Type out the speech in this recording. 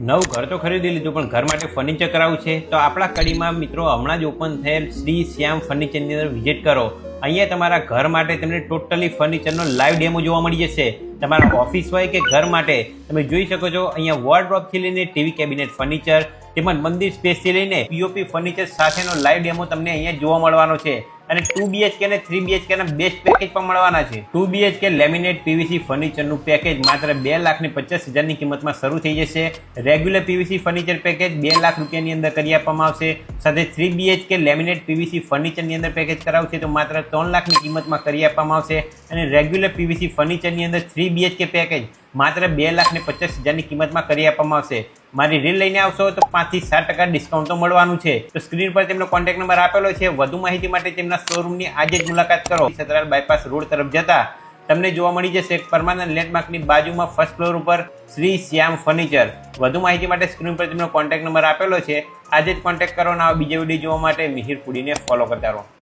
નવું ઘર તો ખરીદી લીધું પણ ઘર માટે ફર્નિચર કરાવવું છે તો આપણા કડીમાં મિત્રો હમણાં જ ઓપન થયેલ શ્રી શ્યામ ફર્નિચરની અંદર વિઝિટ કરો. અહીંયા તમારા ઘર માટે તમને ટોટલી ફર્નિચરનો લાઈવ ડેમો જોવા મળી જશે. તમારા ઓફિસ હોય કે ઘર માટે તમે જોઈ શકો છો. અહીંયા વોર્ડરોબથી લઈને ટીવી કેબિનેટ ફર્નિચર તેમજ મંદિર સ્પેસથી લઈને પીઓપી ફર્નિચર સાથેનો લાઈવ ડેમો તમને અહીંયા જોવા મળવાનો છે. અને 2BHK અને 3BHK ના બેસ્ટ પેકેજ પણ મળવાના છે. 2BHK લેમિનેટ પીવીસી ફર્નિચરનું પેકેજ માત્ર 2,50,000 ની કિંમતમાં શરૂ થઈ જશે. Regular PVC furniture package 2 lakh રૂપિયાની અંદર કરી આપવામાં આવશે. સાથે 3BHK લેમિનેટ પીવીસી ફર્નિચરની અંદર પેકેજ કરાવશે તો માત્ર 3 લાખની કિંમતમાં કરી આપવામાં આવશે. અને રેગ્યુલર પીવીસી ફર્નિચરની અંદર 3BHK પેકેજ માત્ર 2,50,000 ની કિંમતમાં કરી આપવામાં આવશે. મારી રીલ લઈને આવશો તો 5 થી 7% ડિસ્કાઉન્ટ તો મળવાનું છે. તો સ્ક્રીન પર તેમનો કોન્ટેક્ટ નંબર આપેલો છે. વધુ માહિતી માટે તેમના શોરૂમની આજે જ મુલાકાત કરો. સતરાલ બાયપાસ રોડ તરફ જતા તમને જોવા મળી જશે પરમાનન્ટ લેન્ડમાર્કની બાજુમાં ફર્સ્ટ ફ્લોર ઉપર શ્રી શ્યામ ફર્નિચર. વધુ માહિતી માટે સ્ક્રીન પર તેમનો કોન્ટેક્ટ નંબર આપેલો છે. આજે જ કોન્ટેક્ટ કરો અને આવા બીજા વિડીયો જોવા માટે મિહિર ફૂડીને ફોલો કરતા રહો.